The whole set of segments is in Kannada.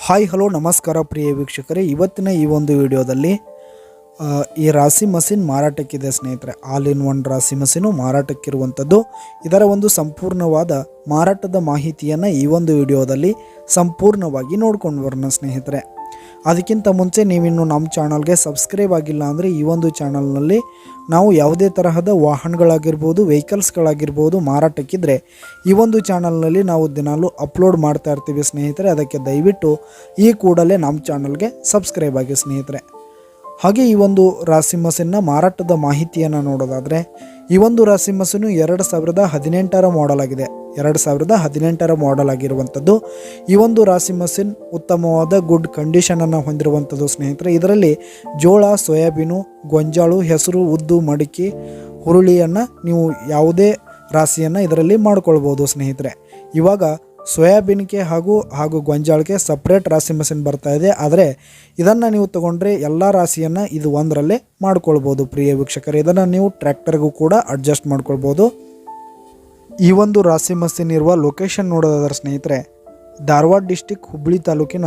ಹಾಯ್ ಹಲೋ ನಮಸ್ಕಾರ ಪ್ರಿಯ ವೀಕ್ಷಕರೇ, ಇವತ್ತಿನ ಈ ಒಂದು ವಿಡಿಯೋದಲ್ಲಿ ಈ ರಾಶಿ ಮಷಿನ್ ಮಾರಾಟಕ್ಕಿದೆ ಸ್ನೇಹಿತರೆ. ಆಲ್ ಇನ್ ಒನ್ ರಾಶಿ ಮಷೀನು ಮಾರಾಟಕ್ಕಿರುವಂಥದ್ದು. ಇದರ ಒಂದು ಸಂಪೂರ್ಣವಾದ ಮಾರಾಟದ ಮಾಹಿತಿಯನ್ನು ಈ ಒಂದು ವಿಡಿಯೋದಲ್ಲಿ ಸಂಪೂರ್ಣವಾಗಿ ನೋಡ್ಕೊಂಡು ಬರೋಣ ಸ್ನೇಹಿತರೆ. ಅದಕ್ಕಿಂತ ಮುಂಚೆ ನೀವಿನ್ನು ನಮ್ಮ ಚಾನಲ್ಗೆ ಸಬ್ಸ್ಕ್ರೈಬ್ ಆಗಿಲ್ಲ ಅಂದರೆ ಈ ಒಂದು ಚಾನಲ್ನಲ್ಲಿ ನಾವು ಯಾವುದೇ ತರಹದ ವಾಹನಗಳಾಗಿರ್ಬೋದು, ವೆಹಿಕಲ್ಸ್ಗಳಾಗಿರ್ಬೋದು ಮಾರಾಟಕ್ಕಿದ್ರೆ ಈ ಒಂದು ಚಾನಲ್ನಲ್ಲಿ ನಾವು ದಿನಾಲೂ ಅಪ್ಲೋಡ್ ಮಾಡ್ತಾ ಇರ್ತೀವಿ ಸ್ನೇಹಿತರೆ. ಅದಕ್ಕೆ ದಯವಿಟ್ಟು ಈ ಕೂಡಲೇ ನಮ್ಮ ಚಾನಲ್ಗೆ ಸಬ್ಸ್ಕ್ರೈಬ್ ಆಗಿ ಸ್ನೇಹಿತರೆ. ಹಾಗೆ ಈ ಒಂದು ರಾಶಿ ಮಷೀನ್ನ ಮಾರಾಟದ ಮಾಹಿತಿಯನ್ನು ನೋಡೋದಾದರೆ, ಈ ಒಂದು ರಾಶಿ ಮಷೀನು 2018ರ ಮಾಡೆಲ್ ಆಗಿದೆ. 2018ರ ಮಾಡೆಲ್ ಆಗಿರುವಂಥದ್ದು. ಈ ಒಂದು ರಾಶಿ ಮಷೀನ್ ಉತ್ತಮವಾದ ಗುಡ್ ಕಂಡೀಷನನ್ನು ಹೊಂದಿರುವಂಥದ್ದು ಸ್ನೇಹಿತರೆ. ಇದರಲ್ಲಿ ಜೋಳ, ಸೋಯಾಬೀನು, ಗೊಂಜಾಳು, ಹೆಸರು, ಉದ್ದು, ಮಡಿಕೆ, ಹುರುಳಿಯನ್ನು ನೀವು ಯಾವುದೇ ರಾಶಿಯನ್ನು ಇದರಲ್ಲಿ ಮಾಡ್ಕೊಳ್ಬೋದು ಸ್ನೇಹಿತರೆ. ಇವಾಗ ಸೋಯಾಬೀನ್ಗೆ ಹಾಗೂ ಗೊಂಜಾಳಕ್ಕೆ ಸಪ್ರೇಟ್ ರಾಶಿ ಮಷೀನ್ ಬರ್ತಾ ಇದೆ. ಆದರೆ ಇದನ್ನು ನೀವು ತೊಗೊಂಡ್ರೆ ಎಲ್ಲ ರಾಶಿಯನ್ನು ಇದು ಒಂದರಲ್ಲೇ ಮಾಡ್ಕೊಳ್ಬೋದು ಪ್ರಿಯ ವೀಕ್ಷಕರೇ. ಇದನ್ನು ನೀವು ಟ್ರ್ಯಾಕ್ಟರ್ಗೂ ಕೂಡ ಅಡ್ಜಸ್ಟ್ ಮಾಡ್ಕೊಳ್ಬೋದು. ಈ ಒಂದು ರಾಶಿ ಮಷೀನ್ ಇರುವ ಲೊಕೇಶನ್ ನೋಡೋದಾದ್ರೆ ಸ್ನೇಹಿತರೆ, ಧಾರವಾಡ ಡಿಸ್ಟಿಕ್ ಹುಬ್ಬಳ್ಳಿ ತಾಲೂಕಿನ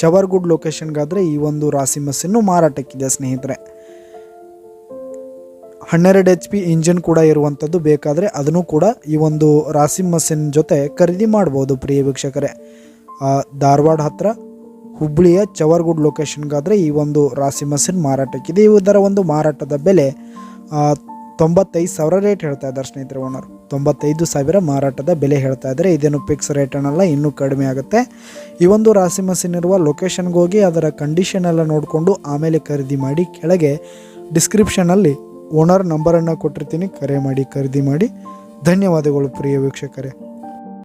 ಚವರ್ಗುಡ್ ಲೊಕೇಶನ್ಗಾದರೆ ಈ ಒಂದು ರಾಶಿ ಮಷೀನು ಮಾರಾಟಕ್ಕಿದೆ ಸ್ನೇಹಿತರೆ. 12 HP ಇಂಜಿನ್ ಕೂಡ ಇರುವಂಥದ್ದು. ಬೇಕಾದರೆ ಅದನ್ನು ಕೂಡ ಈ ಒಂದು ರಾಶಿ ಮಷೀನ್ ಜೊತೆ ಖರೀದಿ ಮಾಡ್ಬೋದು ಪ್ರಿಯ ವೀಕ್ಷಕರೇ. ಧಾರವಾಡ ಹತ್ರ ಹುಬ್ಬಳ್ಳಿಯ ಚವರ್ಗುಡ್ ಲೊಕೇಶನ್ಗಾದರೆ ಈ ಒಂದು ರಾಶಿ ಮಷೀನ್ ಮಾರಾಟಕ್ಕಿದೆ. ಇದರ ಒಂದು ಮಾರಾಟದ ಬೆಲೆ 95,000 ರೇಟ್ ಹೇಳ್ತಾ ಇದ್ದಾರೆ ಸ್ನೇಹಿತರೆ. ಓನರ್ 95,000 ಮಾರಾಟದ ಬೆಲೆ ಹೇಳ್ತಾ ಇದ್ದಾರೆ. ಇದೇನು ಫಿಕ್ಸ್ ರೇಟ್ ಅನ್ನಲ್ಲ, ಇನ್ನೂ ಕಡಿಮೆ ಆಗುತ್ತೆ. ಈ ಒಂದು ರಾಶಿ ಮಷೀನ್ ಇರುವ ಲೊಕೇಶನ್ಗೆ ಹೋಗಿ ಅದರ ಕಂಡೀಷನ್ ಎಲ್ಲ ನೋಡಿಕೊಂಡು ಆಮೇಲೆ ಖರೀದಿ ಮಾಡಿ. ಕೆಳಗೆ ಡಿಸ್ಕ್ರಿಪ್ಷನಲ್ಲಿ ಓನರ್ ನಂಬರನ್ನು ಕೊಟ್ಟಿರ್ತೀನಿ, ಕರೆ ಮಾಡಿ ಖರೀದಿ ಮಾಡಿ. ಧನ್ಯವಾದಗಳು ಪ್ರಿಯ ವೀಕ್ಷಕರೇ.